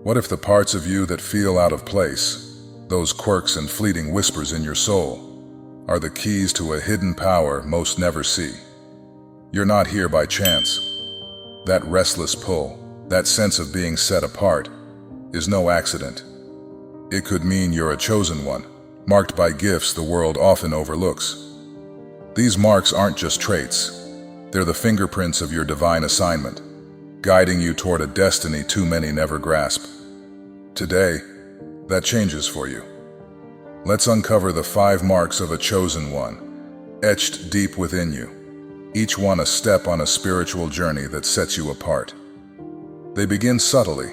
What if the parts of you that feel out of place, those quirks and fleeting whispers in your soul, are the keys to a hidden power most never see? You're not here by chance. That restless pull, that sense of being set apart, is no accident. It could mean you're a chosen one, marked by gifts the world often overlooks. These marks aren't just traits. They're the fingerprints of your divine assignment, guiding you toward a destiny too many never grasp. Today, that changes for you. Let's uncover the 5 marks of a chosen one, etched deep within you, each one a step on a spiritual journey that sets you apart. They begin subtly,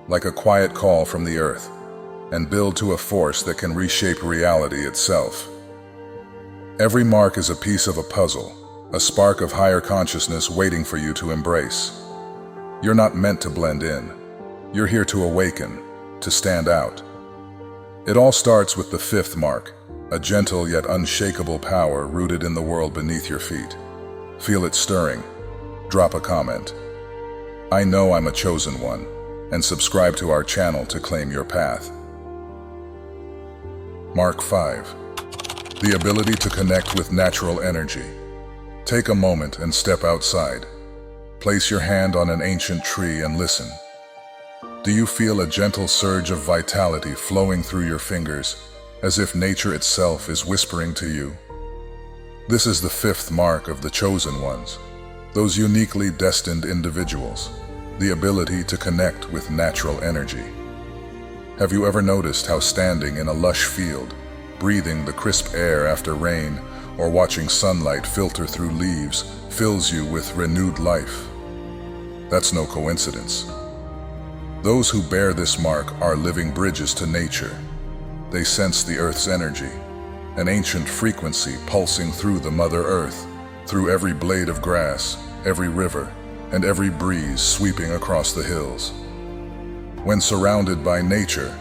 like a quiet call from the earth, and build to a force that can reshape reality itself. Every mark is a piece of a puzzle, a spark of higher consciousness waiting for you to embrace. You're not meant to blend in. You're here to awaken, to stand out. It all starts with the 5th mark, a gentle yet unshakable power rooted in the world beneath your feet. Feel it stirring. Drop a comment. I know I'm a chosen one, and subscribe to our channel to claim your path. Mark 5. The ability to connect with natural energy. Take a moment and step outside. Place your hand on an ancient tree and listen. Do you feel a gentle surge of vitality flowing through your fingers, as if nature itself is whispering to you? This is the 5th mark of the chosen ones, those uniquely destined individuals, the ability to connect with natural energy. Have you ever noticed how standing in a lush field, breathing the crisp air after rain, or watching sunlight filter through leaves fills you with renewed life? That's no coincidence. Those who bear this mark are living bridges to nature. They sense the earth's energy, an ancient frequency pulsing through the Mother Earth, through every blade of grass, every river, and every breeze sweeping across the hills. When surrounded by nature,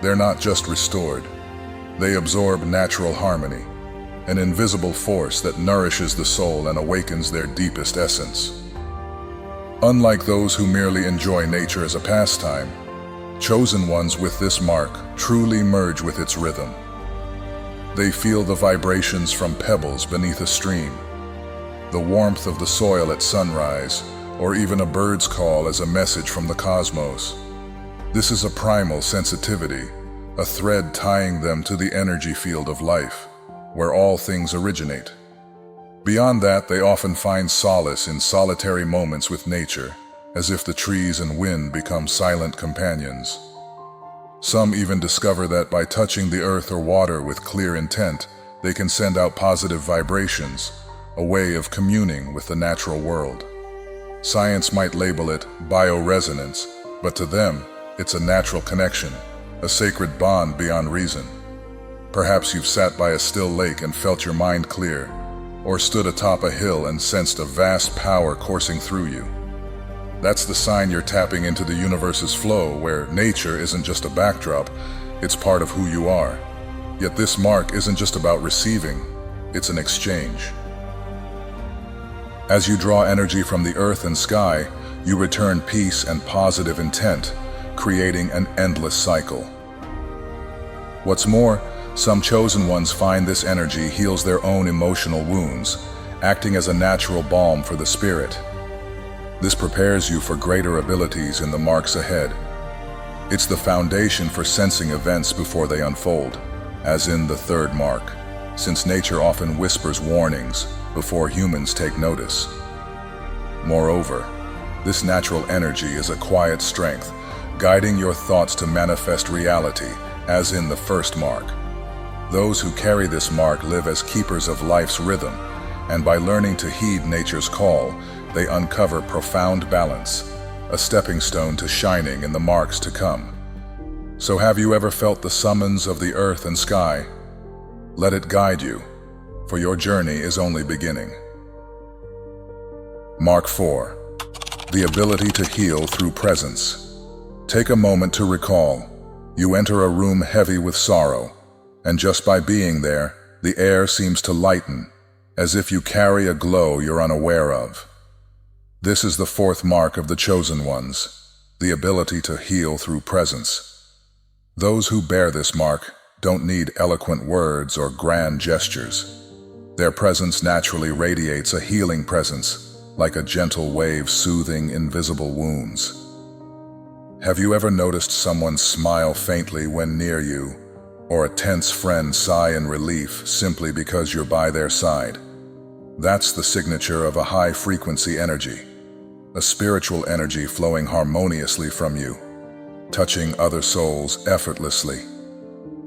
they're not just restored. They absorb natural harmony, an invisible force that nourishes the soul and awakens their deepest essence. Unlike those who merely enjoy nature as a pastime, chosen ones with this mark truly merge with its rhythm. They feel the vibrations from pebbles beneath a stream, the warmth of the soil at sunrise, or even a bird's call as a message from the cosmos. This is a primal sensitivity, a thread tying them to the energy field of life, where all things originate. Beyond that, they often find solace in solitary moments with nature, as if the trees and wind become silent companions. Some even discover that by touching the earth or water with clear intent, they can send out positive vibrations, a way of communing with the natural world. Science might label it bioresonance, but to them, it's a natural connection, a sacred bond beyond reason. Perhaps you've sat by a still lake and felt your mind clear, or stood atop a hill and sensed a vast power coursing through you. That's the sign you're tapping into the universe's flow, where nature isn't just a backdrop, it's part of who you are. Yet this mark isn't just about receiving, it's an exchange. As you draw energy from the earth and sky, you return peace and positive intent, creating an endless cycle. What's more, some chosen ones find this energy heals their own emotional wounds, acting as a natural balm for the spirit. This prepares you for greater abilities in the marks ahead. It's the foundation for sensing events before they unfold, as in the 3rd mark, since nature often whispers warnings before humans take notice. Moreover, this natural energy is a quiet strength, guiding your thoughts to manifest reality, as in the 1st mark. Those who carry this mark live as keepers of life's rhythm, and by learning to heed nature's call, they uncover profound balance, a stepping stone to shining in the marks to come. So have you ever felt the summons of the earth and sky? Let it guide you, for your journey is only beginning. Mark 4. The ability to heal through presence. Take a moment to recall. You enter a room heavy with sorrow, and just by being there, the air seems to lighten, as if you carry a glow you're unaware of. This is the 4th mark of the chosen ones, the ability to heal through presence. Those who bear this mark don't need eloquent words or grand gestures. Their presence naturally radiates a healing presence, like a gentle wave soothing invisible wounds. Have you ever noticed someone smile faintly when near you, or a tense friend sigh in relief simply because you're by their side? That's the signature of a high-frequency energy, a spiritual energy flowing harmoniously from you, touching other souls effortlessly.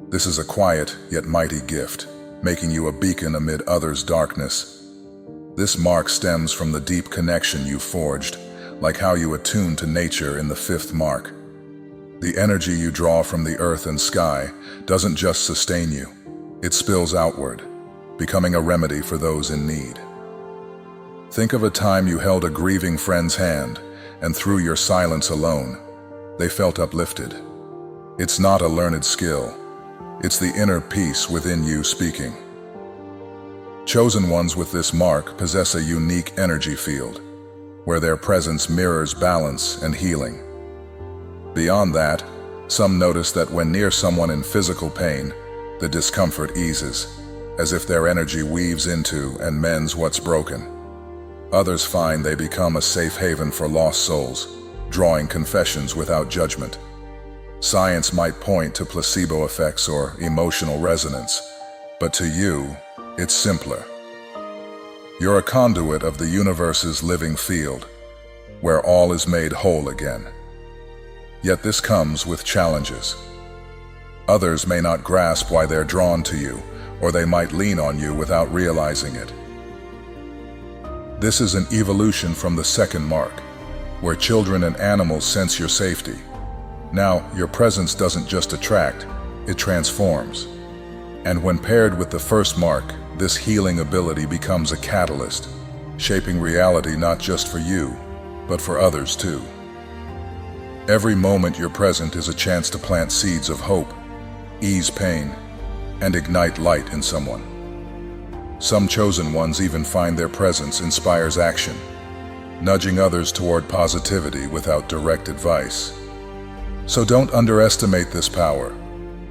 This is a quiet yet mighty gift, making you a beacon amid others' darkness. This mark stems from the deep connection you forged, like how you attune to nature in the fifth mark. The energy you draw from the earth and sky doesn't just sustain you, it spills outward, becoming a remedy for those in need. Think of a time you held a grieving friend's hand, and through your silence alone, they felt uplifted. It's not a learned skill, it's the inner peace within you speaking. Chosen ones with this mark possess a unique energy field, where their presence mirrors balance and healing. Beyond that, some notice that when near someone in physical pain, the discomfort eases, as if their energy weaves into and mends what's broken. Others find they become a safe haven for lost souls, drawing confessions without judgment. Science might point to placebo effects or emotional resonance, but to you, it's simpler. You're a conduit of the universe's living field, where all is made whole again. Yet this comes with challenges. Others may not grasp why they're drawn to you, or they might lean on you without realizing it. This is an evolution from the second mark, where children and animals sense your safety. Now, your presence doesn't just attract, it transforms. And when paired with the first mark, this healing ability becomes a catalyst, shaping reality not just for you, but for others too. Every moment you're present is a chance to plant seeds of hope, ease pain, and ignite light in someone. Some chosen ones even find their presence inspires action, nudging others toward positivity without direct advice. So don't underestimate this power.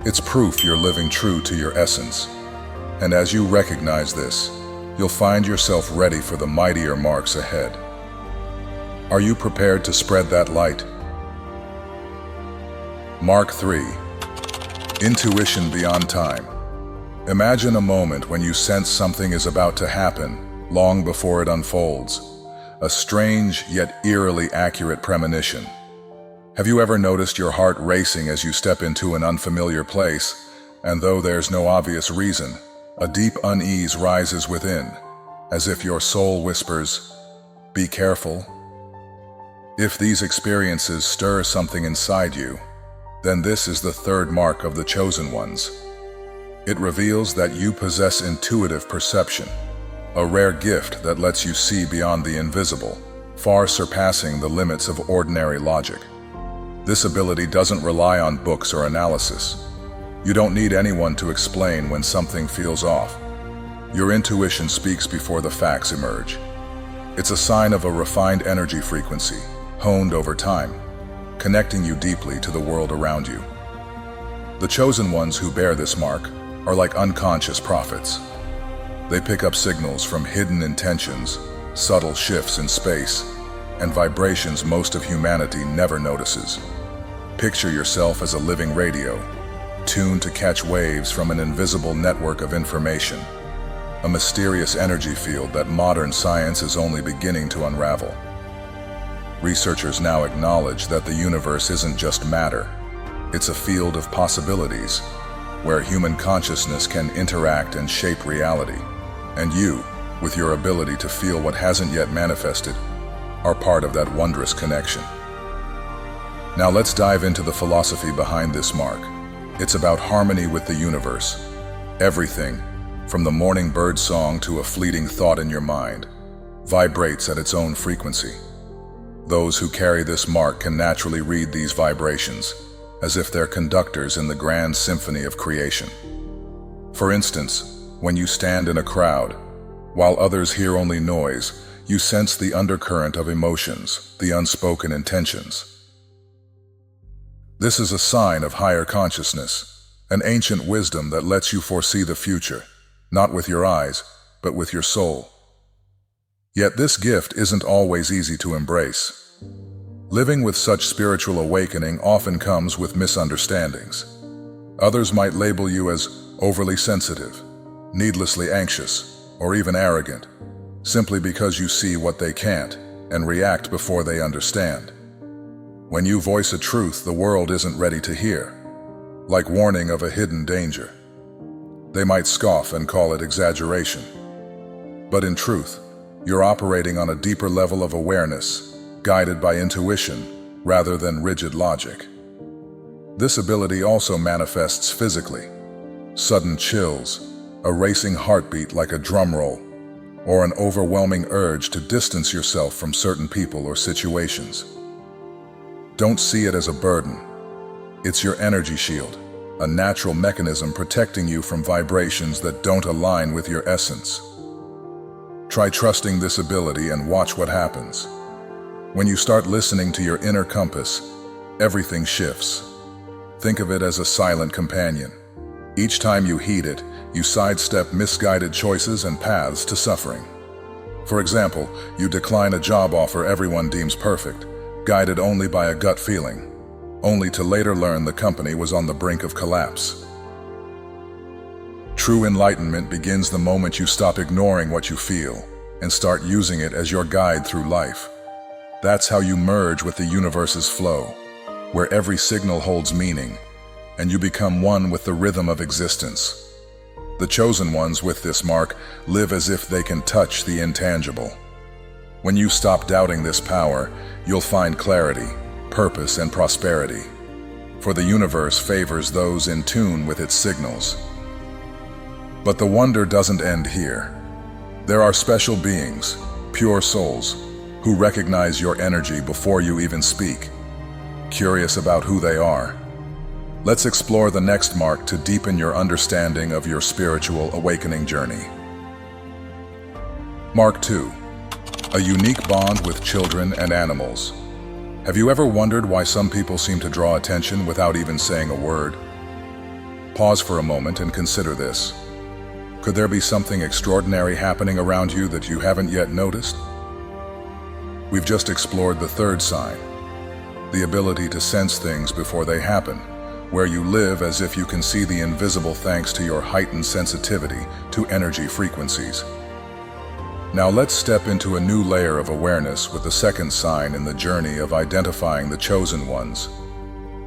It's proof you're living true to your essence. And as you recognize this, you'll find yourself ready for the mightier marks ahead. Are you prepared to spread that light? Mark 3. Intuition beyond time. Imagine a moment when you sense something is about to happen, long before it unfolds. A strange yet eerily accurate premonition. Have you ever noticed your heart racing as you step into an unfamiliar place, and though there's no obvious reason, a deep unease rises within, as if your soul whispers, "Be careful." If these experiences stir something inside you, then this is the third mark of the chosen ones. It reveals that you possess intuitive perception, a rare gift that lets you see beyond the invisible, far surpassing the limits of ordinary logic. This ability doesn't rely on books or analysis. You don't need anyone to explain when something feels off. Your intuition speaks before the facts emerge. It's a sign of a refined energy frequency, honed over time, connecting you deeply to the world around you. The chosen ones who bear this mark are like unconscious prophets. They pick up signals from hidden intentions, subtle shifts in space, and vibrations most of humanity never notices. Picture yourself as a living radio, tuned to catch waves from an invisible network of information, a mysterious energy field that modern science is only beginning to unravel. Researchers now acknowledge that the universe isn't just matter. It's a field of possibilities, where human consciousness can interact and shape reality. And you, with your ability to feel what hasn't yet manifested, are part of that wondrous connection. Now let's dive into the philosophy behind this mark. It's about harmony with the universe. Everything, from the morning bird song to a fleeting thought in your mind, vibrates at its own frequency. Those who carry this mark can naturally read these vibrations, as if they're conductors in the grand symphony of creation. For instance, when you stand in a crowd, while others hear only noise, you sense the undercurrent of emotions, the unspoken intentions. This is a sign of higher consciousness, an ancient wisdom that lets you foresee the future, not with your eyes, but with your soul. Yet this gift isn't always easy to embrace. Living with such spiritual awakening often comes with misunderstandings. Others might label you as overly sensitive, needlessly anxious, or even arrogant, simply because you see what they can't and react before they understand. When you voice a truth the world isn't ready to hear, like warning of a hidden danger, they might scoff and call it exaggeration. But in truth, you're operating on a deeper level of awareness, guided by intuition rather than rigid logic. This ability also manifests physically. Sudden chills, a racing heartbeat like a drum roll, or an overwhelming urge to distance yourself from certain people or situations. Don't see it as a burden. It's your energy shield, a natural mechanism protecting you from vibrations that don't align with your essence. Try trusting this ability and watch what happens. When you start listening to your inner compass, everything shifts. Think of it as a silent companion. Each time you heed it, you sidestep misguided choices and paths to suffering. For example, you decline a job offer everyone deems perfect, guided only by a gut feeling, only to later learn the company was on the brink of collapse. True enlightenment begins the moment you stop ignoring what you feel and start using it as your guide through life. That's how you merge with the universe's flow, where every signal holds meaning, and you become one with the rhythm of existence. The chosen ones with this mark live as if they can touch the intangible. When you stop doubting this power, you'll find clarity, purpose, and prosperity. For the universe favors those in tune with its signals. But the wonder doesn't end here. There are special beings, pure souls, who recognize your energy before you even speak. Curious about who they are? Let's explore the next mark to deepen your understanding of your spiritual awakening journey. Mark 2. A unique bond with children and animals. Have you ever wondered why some people seem to draw attention without even saying a word? Pause for a moment and consider this. Could there be something extraordinary happening around you that you haven't yet noticed? We've just explored the third sign, the ability to sense things before they happen, where you live as if you can see the invisible thanks to your heightened sensitivity to energy frequencies. Now let's step into a new layer of awareness with the second sign in the journey of identifying the chosen ones.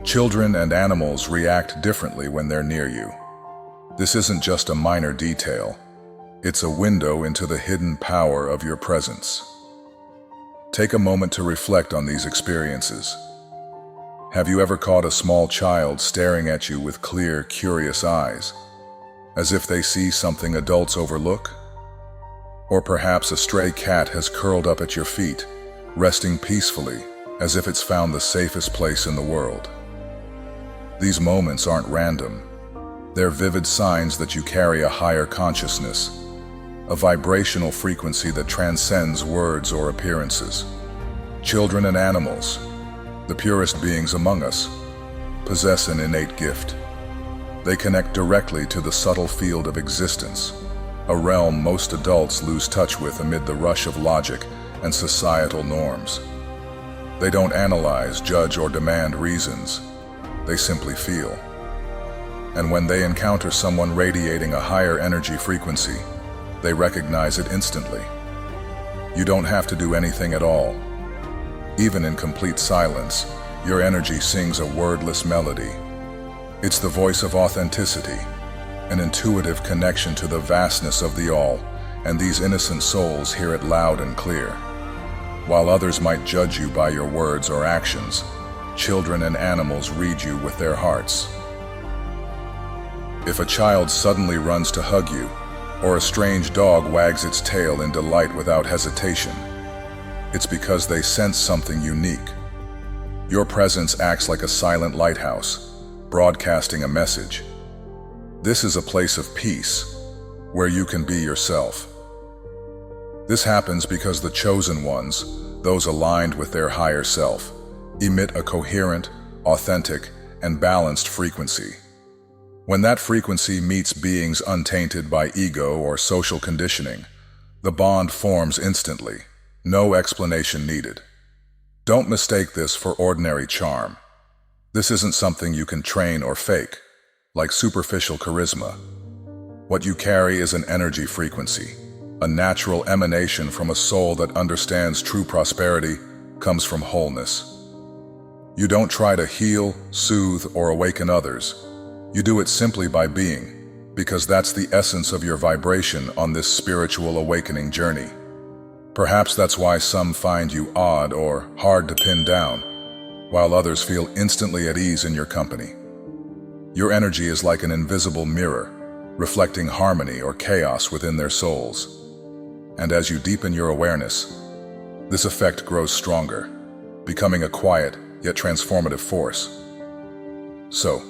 Children and animals react differently when they're near you. This isn't just a minor detail. It's a window into the hidden power of your presence. Take a moment to reflect on these experiences. Have you ever caught a small child staring at you with clear, curious eyes, as if they see something adults overlook? Or perhaps a stray cat has curled up at your feet, resting peacefully, as if it's found the safest place in the world. These moments aren't random. They're vivid signs that you carry a higher consciousness, a vibrational frequency that transcends words or appearances. Children and animals, the purest beings among us, possess an innate gift. They connect directly to the subtle field of existence, a realm most adults lose touch with amid the rush of logic and societal norms. They don't analyze, judge, or demand reasons. They simply feel. And when they encounter someone radiating a higher energy frequency, they recognize it instantly. You don't have to do anything at all. Even in complete silence, your energy sings a wordless melody. It's the voice of authenticity, an intuitive connection to the vastness of the all, and these innocent souls hear it loud and clear. While others might judge you by your words or actions, children and animals read you with their hearts. If a child suddenly runs to hug you, or a strange dog wags its tail in delight without hesitation, it's because they sense something unique. Your presence acts like a silent lighthouse, broadcasting a message. This is a place of peace, where you can be yourself. This happens because the chosen ones, those aligned with their higher self, emit a coherent, authentic, and balanced frequency. When that frequency meets beings untainted by ego or social conditioning, the bond forms instantly, no explanation needed. Don't mistake this for ordinary charm. This isn't something you can train or fake, like superficial charisma. What you carry is an energy frequency, a natural emanation from a soul that understands true prosperity comes from wholeness. You don't try to heal, soothe, or awaken others. You do it simply by being, because that's the essence of your vibration on this spiritual awakening journey. Perhaps that's why some find you odd or hard to pin down, while others feel instantly at ease in your company. Your energy is like an invisible mirror, reflecting harmony or chaos within their souls. And as you deepen your awareness, this effect grows stronger, becoming a quiet yet transformative force. So,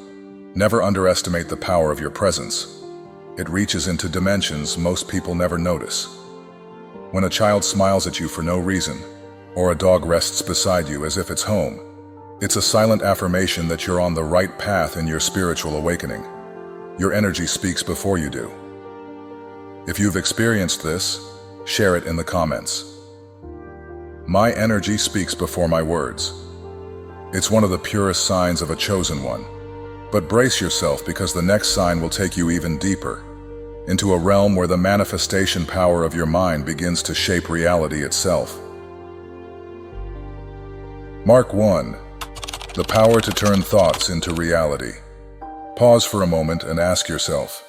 never underestimate the power of your presence. It reaches into dimensions most people never notice. When a child smiles at you for no reason, or a dog rests beside you as if it's home, it's a silent affirmation that you're on the right path in your spiritual awakening. Your energy speaks before you do. If you've experienced this, share it in the comments. My energy speaks before my words. It's one of the purest signs of a chosen one. But brace yourself, because the next sign will take you even deeper, into a realm where the manifestation power of your mind begins to shape reality itself. Mark 1. The power to turn thoughts into reality. Pause for a moment and ask yourself,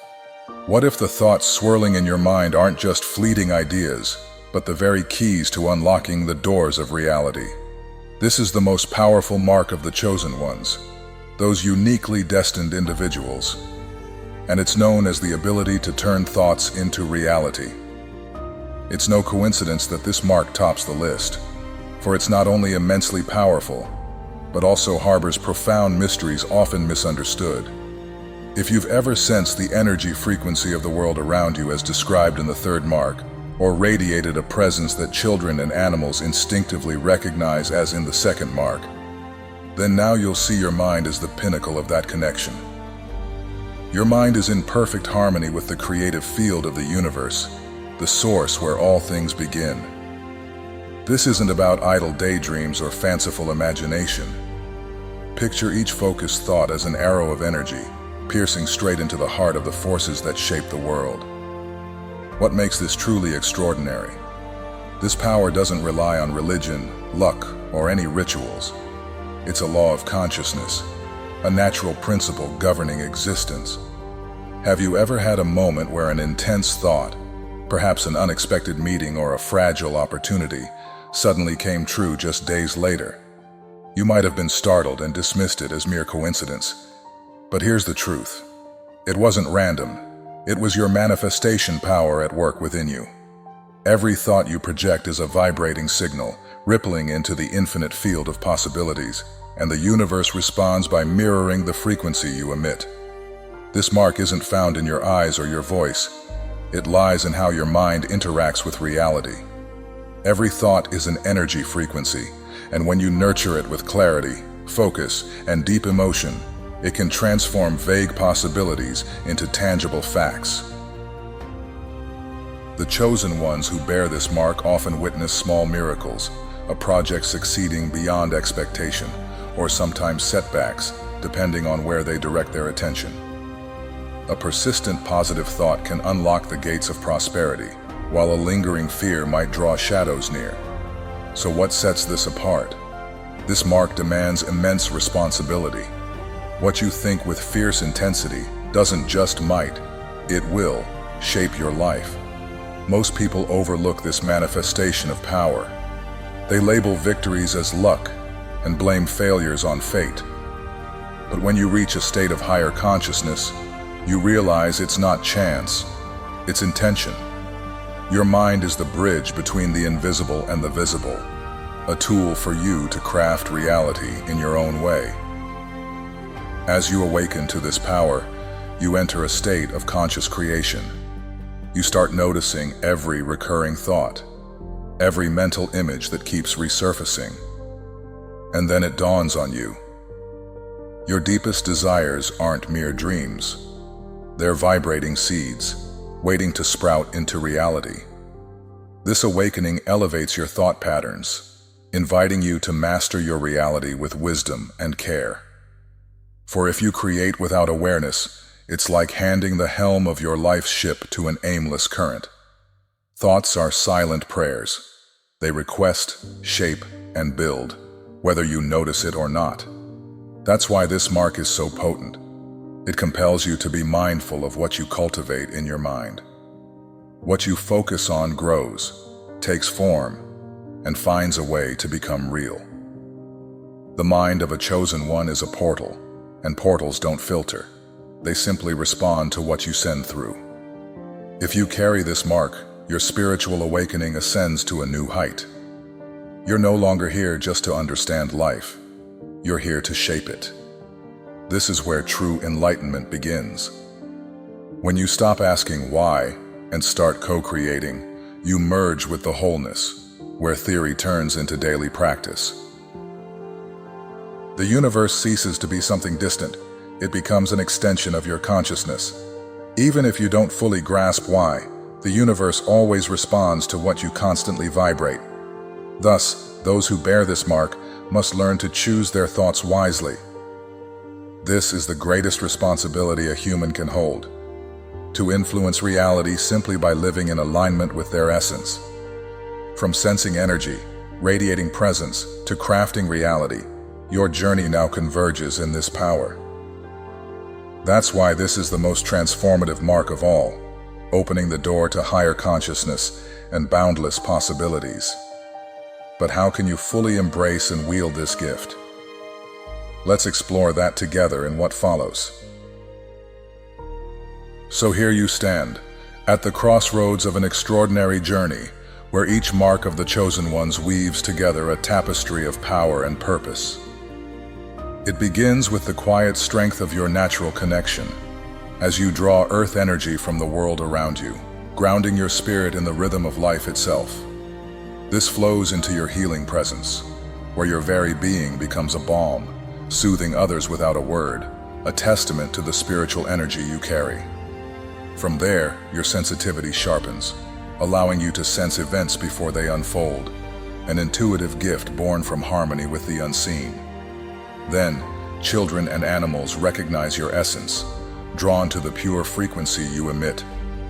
what if the thoughts swirling in your mind aren't just fleeting ideas, but the very keys to unlocking the doors of reality? This is the most powerful mark of the chosen ones, those uniquely destined individuals, and it's known as the ability to turn thoughts into reality. It's no coincidence that this mark tops the list, for it's not only immensely powerful, but also harbors profound mysteries often misunderstood. If you've ever sensed the energy frequency of the world around you as described in the third mark, or radiated a presence that children and animals instinctively recognize as in the second mark, then now you'll see your mind as the pinnacle of that connection. Your mind is in perfect harmony with the creative field of the universe, the source where all things begin. This isn't about idle daydreams or fanciful imagination. Picture each focused thought as an arrow of energy, piercing straight into the heart of the forces that shape the world. What makes this truly extraordinary? This power doesn't rely on religion, luck, or any rituals. It's a law of consciousness, a natural principle governing existence. Have you ever had a moment where an intense thought, perhaps an unexpected meeting or a fragile opportunity, suddenly came true just days later? You might have been startled and dismissed it as mere coincidence. But here's the truth. It wasn't random. It was your manifestation power at work within you. Every thought you project is a vibrating signal, rippling into the infinite field of possibilities, and the universe responds by mirroring the frequency you emit. This mark isn't found in your eyes or your voice. It lies in how your mind interacts with reality. Every thought is an energy frequency, and when you nurture it with clarity, focus, and deep emotion, it can transform vague possibilities into tangible facts. The chosen ones who bear this mark often witness small miracles, a project succeeding beyond expectation, or sometimes setbacks, depending on where they direct their attention. A persistent positive thought can unlock the gates of prosperity, while a lingering fear might draw shadows near. So what sets this apart? This mark demands immense responsibility. What you think with fierce intensity doesn't just might, it will shape your life. Most people overlook this manifestation of power. They label victories as luck and blame failures on fate. But when you reach a state of higher consciousness, you realize it's not chance, it's intention. Your mind is the bridge between the invisible and the visible, a tool for you to craft reality in your own way. As you awaken to this power, you enter a state of conscious creation. You start noticing every recurring thought, every mental image that keeps resurfacing. And then it dawns on you. Your deepest desires aren't mere dreams. They're vibrating seeds, waiting to sprout into reality. This awakening elevates your thought patterns, inviting you to master your reality with wisdom and care. For if you create without awareness, it's like handing the helm of your life's ship to an aimless current. Thoughts are silent prayers. They request, shape, and build, whether you notice it or not. That's why this mark is so potent. It compels you to be mindful of what you cultivate in your mind. What you focus on grows, takes form, and finds a way to become real. The mind of a chosen one is a portal, and portals don't filter. They simply respond to what you send through. If you carry this mark, your spiritual awakening ascends to a new height. You're no longer here just to understand life. You're here to shape it. This is where true enlightenment begins. When you stop asking why and start co-creating, you merge with the wholeness, where theory turns into daily practice. The universe ceases to be something distant. It becomes an extension of your consciousness. Even if you don't fully grasp why, the universe always responds to what you constantly vibrate. Thus, those who bear this mark must learn to choose their thoughts wisely. This is the greatest responsibility a human can hold: to influence reality simply by living in alignment with their essence. From sensing energy, radiating presence, to crafting reality, your journey now converges in this power. That's why this is the most transformative mark of all, opening the door to higher consciousness and boundless possibilities. But how can you fully embrace and wield this gift? Let's explore that together in what follows. So here you stand, at the crossroads of an extraordinary journey, where each mark of the chosen ones weaves together a tapestry of power and purpose. It begins with the quiet strength of your natural connection, as you draw earth energy from the world around you, grounding your spirit in the rhythm of life itself. This flows into your healing presence, where your very being becomes a balm, soothing others without a word, a testament to the spiritual energy you carry. From there, your sensitivity sharpens, allowing you to sense events before they unfold, an intuitive gift born from harmony with the unseen. Then, children and animals recognize your essence, drawn to the pure frequency you emit,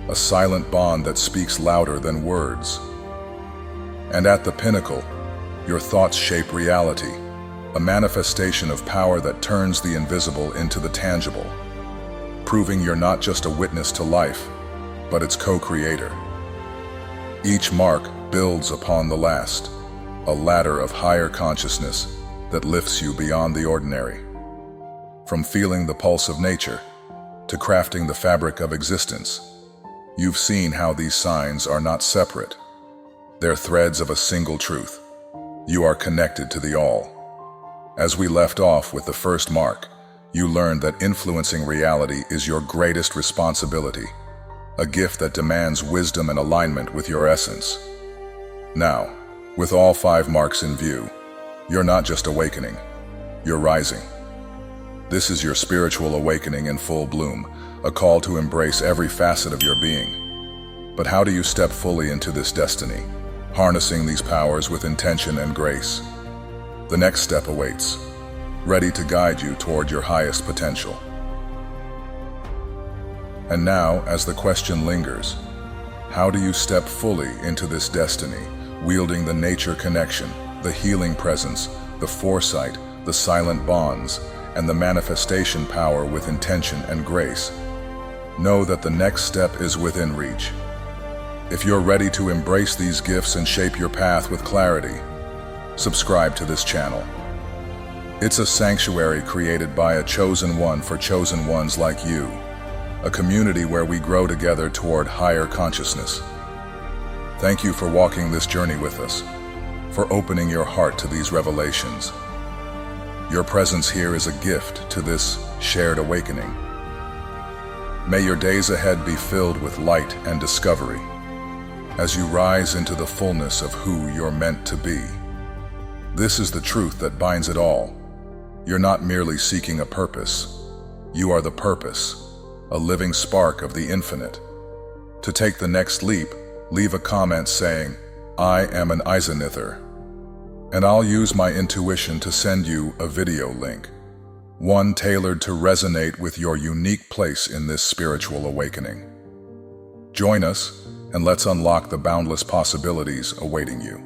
a silent bond that speaks louder than words. And at the pinnacle, your thoughts shape reality, a manifestation of power that turns the invisible into the tangible, proving you're not just a witness to life, but its co-creator. Each mark builds upon the last, a ladder of higher consciousness that lifts you beyond the ordinary. From feeling the pulse of nature to crafting the fabric of existence, you've seen how these signs are not separate. They're threads of a single truth. You are connected to the all. As we left off with the first mark, you learned that influencing reality is your greatest responsibility, a gift that demands wisdom and alignment with your essence. Now, with all 5 marks in view, you're not just awakening, you're rising. This is your spiritual awakening in full bloom, a call to embrace every facet of your being. But how do you step fully into this destiny, harnessing these powers with intention and grace? The next step awaits, ready to guide you toward your highest potential. And now, as the question lingers, how do you step fully into this destiny, wielding the nature connection, the healing presence, the foresight, the silent bonds, and the manifestation power with intention and grace? Know that the next step is within reach. If you're ready to embrace these gifts and shape your path with clarity, subscribe to this channel. It's a sanctuary created by a chosen one for chosen ones like you, a community where we grow together toward higher consciousness. Thank you for walking this journey with us, for opening your heart to these revelations. Your presence here is a gift to this shared awakening. May your days ahead be filled with light and discovery, as you rise into the fullness of who you're meant to be. This is the truth that binds it all. You're not merely seeking a purpose. You are the purpose, a living spark of the infinite. To take the next leap, leave a comment saying, "I am an Eisenither," and I'll use my intuition to send you a video link, one tailored to resonate with your unique place in this spiritual awakening. Join us, and let's unlock the boundless possibilities awaiting you.